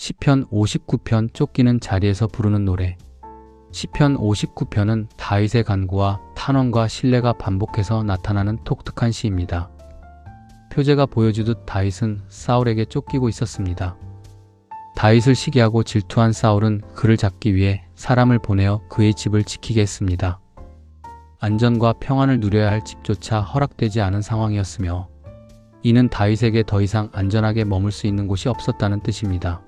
시편 59편 쫓기는 자리에서 부르는 노래. 시편 59편은 다윗의 간구와 탄원과 신뢰가 반복해서 나타나는 독특한 시입니다. 표제가 보여주듯 다윗은 사울에게 쫓기고 있었습니다. 다윗을 시기하고 질투한 사울은 그를 잡기 위해 사람을 보내어 그의 집을 지키게 했습니다. 안전과 평안을 누려야 할 집조차 허락되지 않은 상황이었으며 이는 다윗에게 더 이상 안전하게 머물 수 있는 곳이 없었다는 뜻입니다.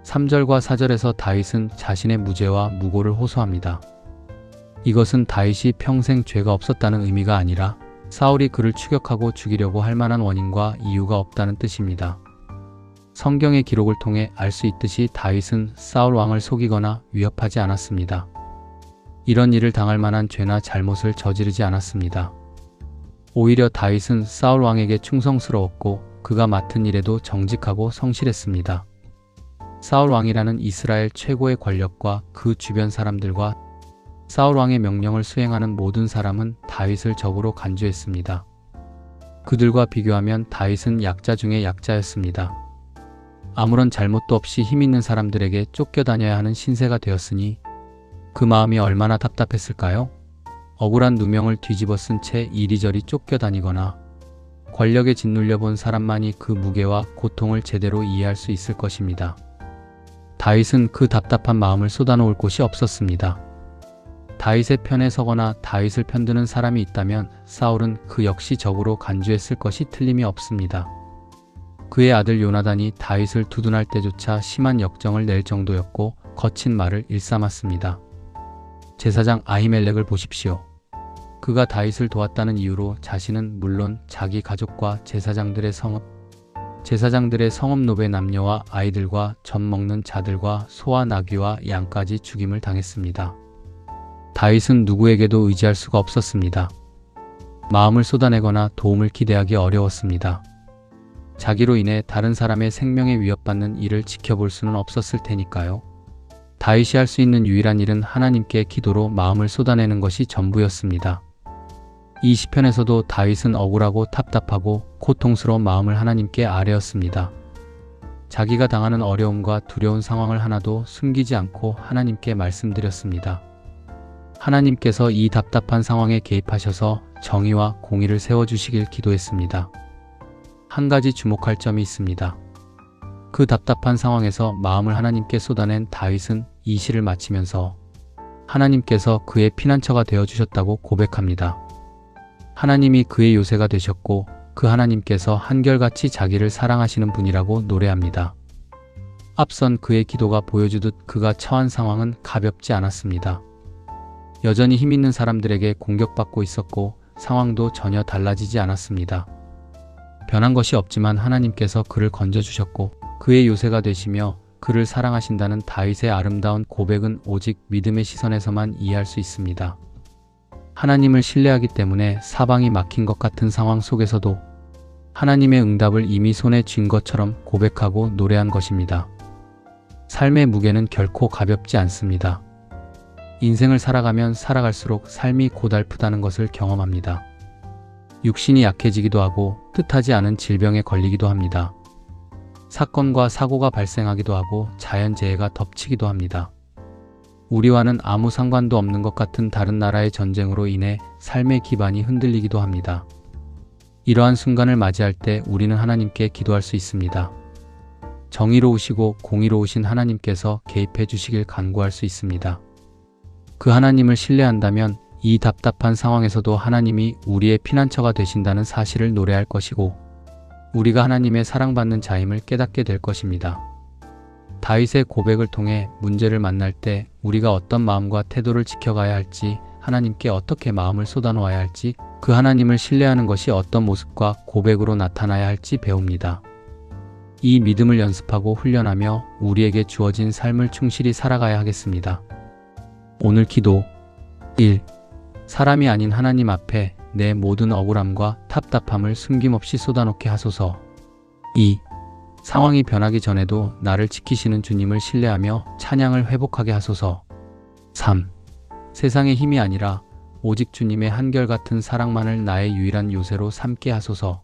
3절과 4절에서 다윗은 자신의 무죄와 무고를 호소합니다. 이것은 다윗이 평생 죄가 없었다는 의미가 아니라 사울이 그를 추격하고 죽이려고 할 만한 원인과 이유가 없다는 뜻입니다. 성경의 기록을 통해 알 수 있듯이 다윗은 사울 왕을 속이거나 위협하지 않았습니다. 이런 일을 당할 만한 죄나 잘못을 저지르지 않았습니다. 오히려 다윗은 사울 왕에게 충성스러웠고 그가 맡은 일에도 정직하고 성실했습니다. 사울 왕이라는 이스라엘 최고의 권력과 그 주변 사람들과 사울 왕의 명령을 수행하는 모든 사람은 다윗을 적으로 간주했습니다. 그들과 비교하면 다윗은 약자 중에 약자였습니다. 아무런 잘못도 없이 힘있는 사람들에게 쫓겨다녀야 하는 신세가 되었으니 그 마음이 얼마나 답답했을까요? 억울한 누명을 뒤집어 쓴 채 이리저리 쫓겨다니거나 권력에 짓눌려 본 사람만이 그 무게와 고통을 제대로 이해할 수 있을 것입니다. 다윗은 그 답답한 마음을 쏟아놓을 곳이 없었습니다. 다윗의 편에 서거나 다윗을 편드는 사람이 있다면 사울은 그 역시 적으로 간주했을 것이 틀림이 없습니다. 그의 아들 요나단이 다윗을 두둔할 때조차 심한 역정을 낼 정도였고 거친 말을 일삼았습니다. 제사장 아히멜렉을 보십시오. 그가 다윗을 도왔다는 이유로 자신은 물론 자기 가족과 제사장들의 성읍 노베 남녀와 아이들과 젖 먹는 자들과 소와 나귀와 양까지 죽임을 당했습니다. 다윗은 누구에게도 의지할 수가 없었습니다. 마음을 쏟아내거나 도움을 기대하기 어려웠습니다. 자기로 인해 다른 사람의 생명에 위협받는 일을 지켜볼 수는 없었을 테니까요. 다윗이 할 수 있는 유일한 일은 하나님께 기도로 마음을 쏟아내는 것이 전부였습니다. 이 시편에서도 다윗은 억울하고 답답하고 고통스러운 마음을 하나님께 아뢰었습니다. 자기가 당하는 어려움과 두려운 상황을 하나도 숨기지 않고 하나님께 말씀드렸습니다. 하나님께서 이 답답한 상황에 개입하셔서 정의와 공의를 세워주시길 기도했습니다. 한 가지 주목할 점이 있습니다. 그 답답한 상황에서 마음을 하나님께 쏟아낸 다윗은 이 시를 마치면서 하나님께서 그의 피난처가 되어주셨다고 고백합니다. 하나님이 그의 요새가 되셨고 그 하나님께서 한결같이 자기를 사랑하시는 분이라고 노래합니다. 앞선 그의 기도가 보여주듯 그가 처한 상황은 가볍지 않았습니다. 여전히 힘있는 사람들에게 공격받고 있었고 상황도 전혀 달라지지 않았습니다. 변한 것이 없지만 하나님께서 그를 건져주셨고 그의 요새가 되시며 그를 사랑하신다는 다윗의 아름다운 고백은 오직 믿음의 시선에서만 이해할 수 있습니다. 하나님을 신뢰하기 때문에 사방이 막힌 것 같은 상황 속에서도 하나님의 응답을 이미 손에 쥔 것처럼 고백하고 노래한 것입니다. 삶의 무게는 결코 가볍지 않습니다. 인생을 살아가면 살아갈수록 삶이 고달프다는 것을 경험합니다. 육신이 약해지기도 하고 뜻하지 않은 질병에 걸리기도 합니다. 사건과 사고가 발생하기도 하고 자연재해가 덮치기도 합니다. 우리와는 아무 상관도 없는 것 같은 다른 나라의 전쟁으로 인해 삶의 기반이 흔들리기도 합니다. 이러한 순간을 맞이할 때 우리는 하나님께 기도할 수 있습니다. 정의로우시고 공의로우신 하나님께서 개입해 주시길 간구할 수 있습니다. 그 하나님을 신뢰한다면 이 답답한 상황에서도 하나님이 우리의 피난처가 되신다는 사실을 노래할 것이고 우리가 하나님의 사랑받는 자임을 깨닫게 될 것입니다. 다윗의 고백을 통해 문제를 만날 때 우리가 어떤 마음과 태도를 지켜가야 할지, 하나님께 어떻게 마음을 쏟아놓아야 할지, 그 하나님을 신뢰하는 것이 어떤 모습과 고백으로 나타나야 할지 배웁니다. 이 믿음을 연습하고 훈련하며 우리에게 주어진 삶을 충실히 살아가야 하겠습니다. 오늘 기도 1. 사람이 아닌 하나님 앞에 내 모든 억울함과 답답함을 숨김없이 쏟아놓게 하소서. 2. 상황이 변하기 전에도 나를 지키시는 주님을 신뢰하며 찬양을 회복하게 하소서. 3. 세상의 힘이 아니라 오직 주님의 한결같은 사랑만을 나의 유일한 요새로 삼게 하소서.